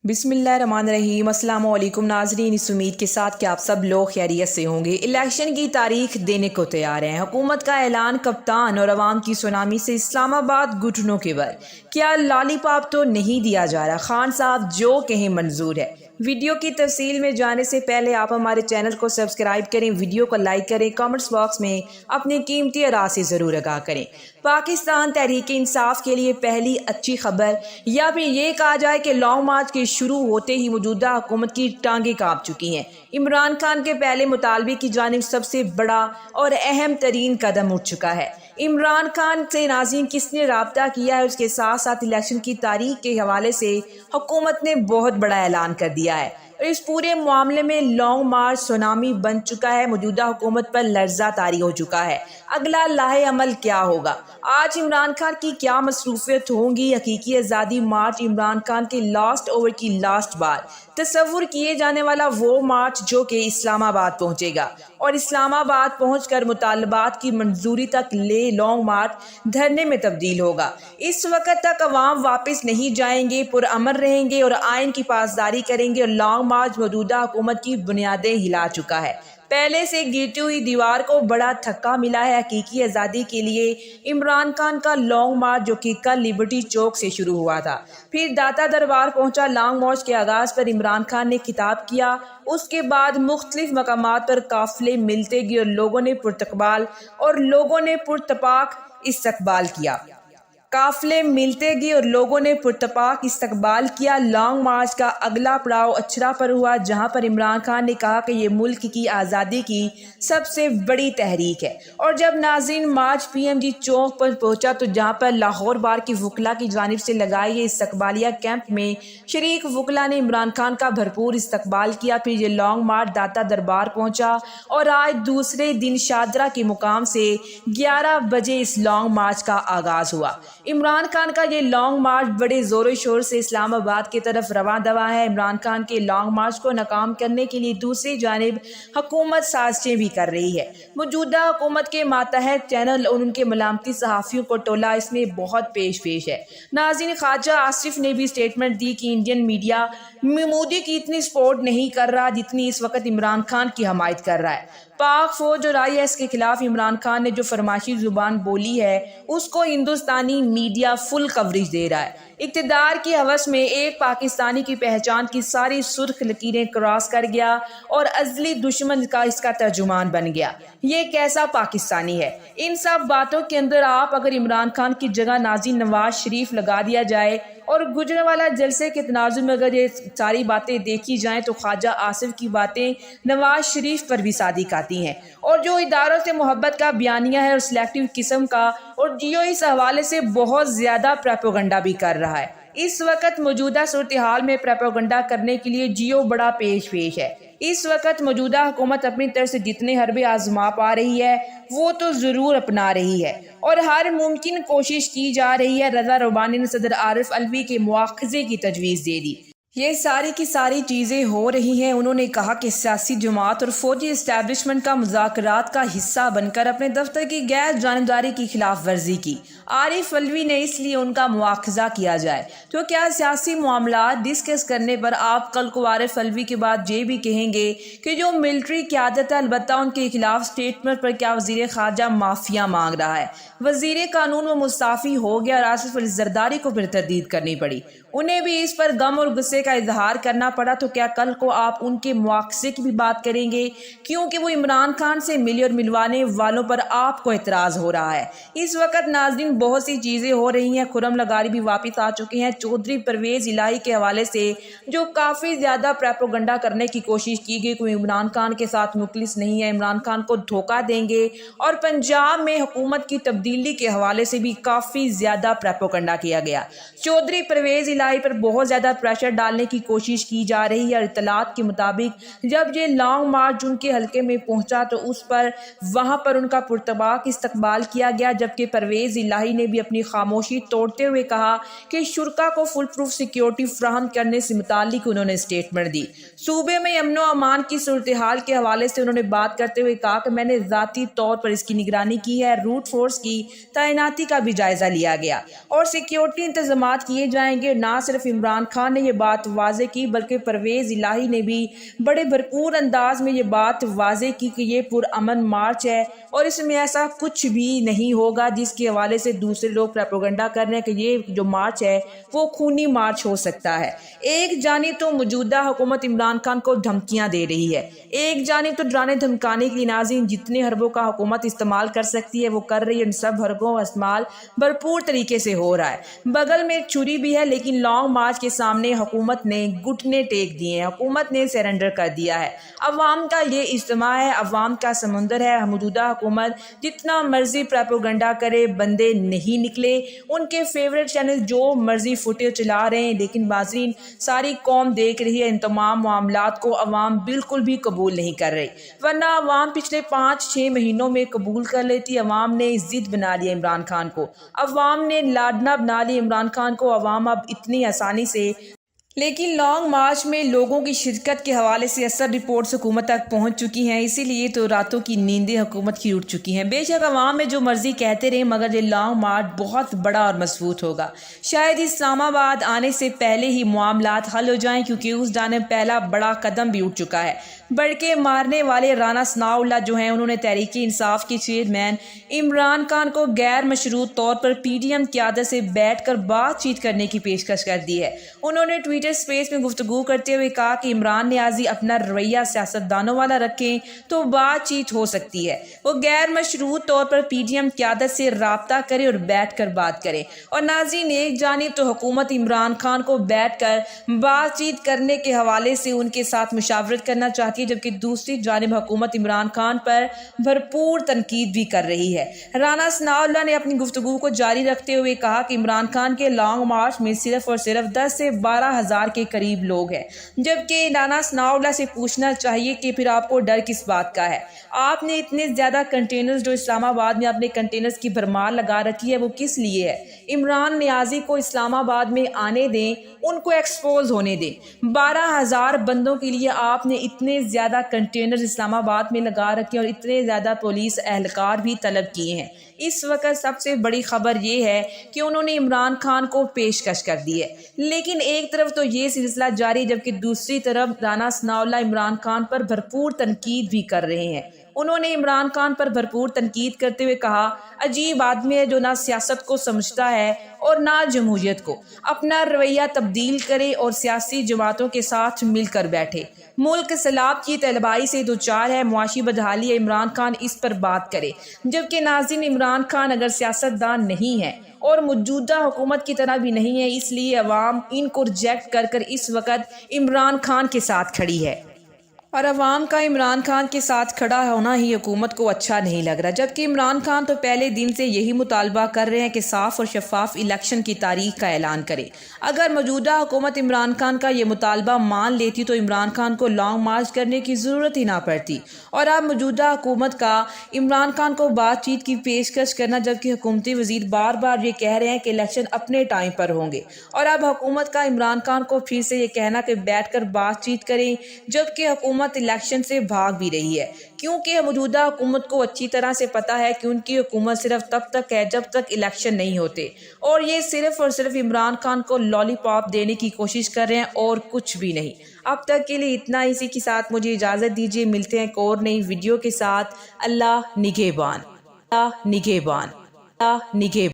بسم اللہ الرحمن الرحیم۔ السلام علیکم ناظرین، اس امید کے ساتھ کہ آپ سب لوگ خیریت سے ہوں گے۔ الیکشن کی تاریخ دینے کو تیار ہیں، حکومت کا اعلان، کپتان اور عوام کی سونامی سے اسلام آباد گھٹنوں کے بل۔ کیا لالی پاپ تو نہیں دیا جا رہا؟ خان صاحب جو کہیں منظور ہے۔ ویڈیو کی تفصیل میں جانے سے پہلے آپ ہمارے چینل کو سبسکرائب کریں، ویڈیو کو لائک کریں، کامنٹس باکس میں اپنی قیمتی آراء سے ضرور آگاہ کریں۔ پاکستان تحریک انصاف کے لیے پہلی اچھی خبر، یا پھر یہ کہا جائے کہ لانگ مارچ کے شروع ہوتے ہی موجودہ حکومت کی ٹانگیں کانپ چکی ہیں۔ عمران خان کے پہلے مطالبے کی جانب سب سے بڑا اور اہم ترین قدم اٹھ چکا ہے۔ عمران خان سے ناظرین کس نے رابطہ کیا ہے، اس کے ساتھ ساتھ الیکشن کی تاریخ کے حوالے سے حکومت نے بہت بڑا اعلان کر دیا ہے، اور اس پورے معاملے میں لانگ مارچ سونامی بن چکا ہے۔ موجودہ حکومت پر لرزہ طاری ہو چکا ہے۔ اگلا لاہے عمل کیا ہوگا؟ آج عمران خان کی کیا مصروفیت ہوں گی؟ حقیقی آزادی مارچ عمران خان کے لاسٹ اوور کی لاسٹ بار تصور کیے جانے والا وہ مارچ جو کہ اسلام آباد پہنچے گا، اور اسلام آباد پہنچ کر مطالبات کی منظوری تک لے لانگ مارچ دھرنے میں تبدیل ہوگا۔ اس وقت تک عوام واپس نہیں جائیں گے، پرامن رہیں گے اور آئین کی پاسداری کریں گے، اور لانگ مارچ موجودہ حکومت کی بنیادیں ہلا چکا ہے۔ پہلے سے گرتی ہوئی دیوار کو بڑا دھکا ملا ہے۔ حقیقی آزادی کے لیے عمران خان کا لانگ مارچ جو کہ کل لبرٹی چوک سے شروع ہوا تھا، پھر داتا دربار پہنچا۔ لانگ مارچ کے آغاز پر عمران خان نے خطاب کیا، اس کے بعد مختلف مقامات پر قافلے ملتے گئے اور لوگوں نے پرتپاک استقبال کیا۔ لانگ مارچ کا اگلا پڑاؤ اچھرا پر ہوا، جہاں پر عمران خان نے کہا کہ یہ ملک کی آزادی کی سب سے بڑی تحریک ہے۔ اور جب ناظرین مارچ پی ایم جی چوک پر پہنچا تو جہاں پر لاہور بار کی وکلاء کی جانب سے لگائے گئے استقبالیہ کیمپ میں شریک وکلاء نے عمران خان کا بھرپور استقبال کیا۔ پھر یہ لانگ مارچ داتا دربار پہنچا، اور آج دوسرے دن شاہدرہ کے مقام سے 11 بجے اس لانگ مارچ کا آغاز ہوا۔ عمران خان کا یہ لانگ مارچ بڑے زور و شور سے اسلام آباد کی طرف رواں دواں ہے۔ عمران خان کے لانگ مارچ کو ناکام کرنے کے لیے دوسری جانب حکومت سازشیں بھی کر رہی ہے۔ موجودہ حکومت کے ماتحت چینل اور ان کے ملامتی صحافیوں کو ٹولہ اس میں بہت پیش ہے۔ ناظرین، خواجہ آصف نے بھی سٹیٹمنٹ دی کہ انڈین میڈیا مودی کی اتنی سپورٹ نہیں کر رہا جتنی اس وقت عمران خان کی حمایت کر رہا ہے۔ پاک فوج اور آئی ایس کے خلاف عمران خان نے جو فرمائشی زبان بولی ہے، اس کو ہندوستانی میڈیا فل کوریج دے رہا ہے۔ اقتدار کی ہوس میں ایک پاکستانی کی پہچان کی ساری سرخ لکیریں کراس کر گیا اور ازلی دشمن کا اس کا ترجمان بن گیا۔ یہ کیسا پاکستانی ہے؟ ان سب باتوں کے اندر آپ اگر عمران خان کی جگہ ناظرین نواز شریف لگا دیا جائے، اور گجرانوالہ جلسے کے تناظر میں اگر یہ ساری باتیں دیکھی جائیں تو خواجہ آصف کی باتیں نواز شریف پر بھی صادق آتی ہیں، اور جو اداروں سے محبت کا بیانیہ ہے اور سلیکٹو قسم کا، اور جیو اس حوالے سے بہت زیادہ پروپیگنڈا بھی کر رہا ہے۔ اس وقت موجودہ صورتحال میں پروپیگنڈا کرنے کے لیے جیو بڑا پیش ہے۔ اس وقت موجودہ حکومت اپنی طرف سے جتنے حربے آزما پا رہی ہے وہ تو ضرور اپنا رہی ہے، اور ہر ممکن کوشش کی جا رہی ہے۔ رضا ربانی نے صدر عارف علوی کے مواخذے کی تجویز دے دی۔ یہ ساری کی ساری چیزیں ہو رہی ہیں۔ انہوں نے کہا کہ سیاسی جماعت اور فوجی اسٹیبلشمنٹ کا مذاکرات کا حصہ بن کر اپنے دفتر کی غیر جانبداری کی خلاف ورزی کی۔ عارف علوی نے اس لیے ان کا مواخذہ کیا جائے تو کیا سیاسی معاملات ڈسکس کرنے پر آپ کل کو عارف علوی کے بعد یہ بھی کہیں گے کہ جو ملٹری قیادت ہے البتہ ان کے خلاف اسٹیٹمنٹ پر کیا وزیر خارجہ معافیا مانگ رہا ہے؟ وزیر قانون و مستعفی ہو گیا اور آصف علی زرداری کو پھر تردید کرنی پڑی، انہیں بھی اس پر غم اور غصے کا اظہار کرنا پڑا، تو کیا کل کو آپ ان کے مواخذے کی بھی بات کریں گے کیونکہ وہ عمران خان سے ملے اور ملوانے والوں پر آپ کو اعتراض ہو رہا ہے؟ اس وقت ناظرین بہت سی چیزیں ہو رہی ہیں۔ خرم لغاری بھی واپس آ چکے ہیں۔ چودھری پرویز الہی کے حوالے سے جو کافی زیادہ پروپیگنڈا کرنے کی کوشش کی گئی کہ عمران خان کے ساتھ مخلص نہیں ہے، عمران خان کو دھوکہ دیں گے، اور پنجاب میں حکومت کی تبدیلی کے حوالے سے بھی کافی زیادہ پروپیگنڈا کیا گیا۔ چودھری پرویز الہی پر بہت زیادہ پریشر ڈالنے کی کوشش کی جا رہی ہے۔ اطلاعات کے مطابق جب یہ لانگ مارچ ان کے حلقے میں پہنچا تو وہاں پر ان کا پرتپاک استقبال کیا گیا، جبکہ پرویز الہی نے بھی اپنی خاموشی توڑتے ہوئے کہا کہ شرکا کو فل پروف سیکیورٹی فراہم کرنے سے متعلق انہوں نے سٹیٹمنٹ دی۔ صوبے میں امن و امان کی صورتحال کے حوالے سے انہوں نے بات کرتے ہوئے کہا کہ میں نے ذاتی طور پر اس کی نگرانی کی ہے، روٹ فورس کی تعیناتی کا بھی جائزہ لیا گیا اور سیکیورٹی انتظامات کیے جائیں گے۔ نہ صرف عمران خان نے یہ بات بات واضح کی، بلکہ پرویز الہی نے بھی بڑے بھرپور انداز میں یہ بات واضح کی کہ یہ پرامن مارچ ہے اور اس میں ایسا کچھ بھی نہیں ہوگا جس کے حوالے سے دوسرے لوگ پروپیگنڈا کر رہے ہیں کہ یہ جو مارچ ہے وہ خونی مارچ ہو سکتا ہے۔ ایک جانب تو موجودہ حکومت عمران خان کو دھمکیاں دے رہی ہے، ایک جانب تو ڈرانے دھمکانے کے ناظرین جتنے حربوں کا حکومت استعمال کر سکتی ہے وہ کر رہی ہے، ان سب حربوں کا استعمال بھرپور طریقے سے ہو رہا ہے۔ بغل میں چھری بھی ہے، لیکن لانگ مارچ کے سامنے حکومت نے گھٹنے ٹیک دیے ہیں، حکومت نے سرنڈر کر دیا ہے۔ عوام کا یہ اجتماع ہے، عوام کا سمندر ہے، موجودہ حکومت جتنا مرضی پروپیگنڈا کرے بندے نہیں نکلے، ان کے فیورٹ چینل جو مرضی فوٹیج چلا رہے ہیں، لیکن ناظرین ساری قوم دیکھ رہی ہے، ان تمام معاملات کو عوام بالکل بھی قبول نہیں کر رہی، ورنہ عوام پچھلے 5-6 مہینوں میں قبول کر لیتی۔ عوام نے ضد بنا لیا عمران خان کو، عوام نے لاڈنا بنا لیا عمران خان کو، عوام اب اتنی آسانی سے لیکن لانگ مارچ میں لوگوں کی شرکت کے حوالے سے اثر رپورٹس حکومت تک پہنچ چکی ہیں، اسی لیے تو راتوں کی نیندیں حکومت کی اٹھ چکی ہیں۔ بے شک عوام میں جو مرضی کہتے رہے، مگر یہ لانگ مارچ بہت بڑا اور مضبوط ہوگا۔ شاید اسلام آباد آنے سے پہلے ہی معاملات حل ہو جائیں، کیونکہ اس جانب پہلا بڑا قدم بھی اٹھ چکا ہے۔ بڑکے مارنے والے رانا ثناء اللہ جو ہیں، انہوں نے تحریک انصاف کے چیئرمین عمران خان کو غیر مشروط طور پر پی ڈی ایم قیادت سے بیٹھ کر بات چیت کرنے کی پیشکش کر دی ہے۔ انہوں نے ٹویٹر اسپیس میں گفتگو کرتے ہوئے کہا کہ عمران نیازی اپنا رویہ سیاستدانوں والا رکھیں تو بات چیت ہو سکتی ہے، وہ غیر مشروط طور پر پی ڈی ایم قیادت سے رابطہ کرے اور بیٹھ کر بات کرے۔ اور ناظرین ایک جانب تو حکومت عمران خان کو بیٹھ کر بات چیت کرنے کے حوالے سے ان کے ساتھ مشاورت کرنا چاہتی ہے، جبکہ دوسری جانب حکومت عمران خان پر بھرپور تنقید بھی کر رہی ہے۔ رانا ثناء اللہ نے اپنی گفتگو کو جاری رکھتے ہوئے کہا کہ عمران خان کے لانگ مارچ میں صرف اور صرف 10 سے 12 ہزار کے قریب لوگ ہیں، جبکہ رانا ثناء اللہ سے پوچھنا چاہیے کہ پھر آپ کو ڈر کس بات کا ہے؟ آپ نے اتنے زیادہ کنٹینرز جو اسلام آباد میں اپنے کنٹینرز کی بھرمار لگا رکھی ہے وہ کس لیے ہے؟ عمران نیازی کو اسلام آباد میں آنے دیں، ان کو ایکسپوز ہونے دیں۔ 12,000 بندوں کے لیے آپ نے اتنے زیادہ کنٹینرز اسلام آباد میں لگا رکھے اور اتنے زیادہ پولیس اہلکار بھی طلب کیے ہیں۔ اس وقت سب سے بڑی خبر یہ ہے کہ انہوں نے عمران خان کو پیشکش کر دی ہے، لیکن ایک طرف تو یہ سلسلہ جاری جبکہ دوسری طرف رانا ثناء اللہ عمران خان پر بھرپور تنقید بھی کر رہے ہیں۔ انہوں نے عمران خان پر بھرپور تنقید کرتے ہوئے کہا، عجیب آدمی ہے جو نہ سیاست کو سمجھتا ہے اور نہ جمہوریت کو، اپنا رویہ تبدیل کرے اور سیاسی جماعتوں کے ساتھ مل کر بیٹھے۔ ملک سیلاب کی طلبائی سے دوچار ہے، معاشی بدحالی ہے، عمران خان اس پر بات کرے۔ جبکہ ناظرین عمران خان اگر سیاستدان نہیں ہے اور موجودہ حکومت کی طرح بھی نہیں ہے، اس لیے عوام ان کو ریجیکٹ کر کر اس وقت عمران خان کے ساتھ کھڑی ہے، اور عوام کا عمران خان کے ساتھ کھڑا ہونا ہی حکومت کو اچھا نہیں لگ رہا۔ جبکہ عمران خان تو پہلے دن سے یہی مطالبہ کر رہے ہیں کہ صاف اور شفاف الیکشن کی تاریخ کا اعلان کرے۔ اگر موجودہ حکومت عمران خان کا یہ مطالبہ مان لیتی تو عمران خان کو لانگ مارچ کرنے کی ضرورت ہی نہ پڑتی، اور اب موجودہ حکومت کا عمران خان کو بات چیت کی پیشکش کرنا، جبکہ حکومتی وزیر بار بار یہ کہہ رہے ہیں کہ الیکشن اپنے ٹائم پر ہوں گے، اور اب حکومت کا عمران خان کو پھر سے یہ کہنا کہ بیٹھ کر بات چیت کریں، جبکہ حکومت الیکشن سے بھاگ بھی رہی ہے، کیونکہ موجودہ حکومت کو اچھی طرح سے پتا ہے کہ ان کی حکومت صرف تب تک ہے جب تک الیکشن نہیں ہوتے، اور یہ صرف اور صرف عمران خان کو لالی پاپ دینے کی کوشش کر رہے ہیں اور کچھ بھی نہیں۔ اب تک کے لیے اتنا، اسی کے ساتھ مجھے اجازت دیجیے، ملتے ہیں ایک اور نئی ویڈیو کے ساتھ۔ اللہ نگہبان، اللہ نگہبان، اللہ نگہبان۔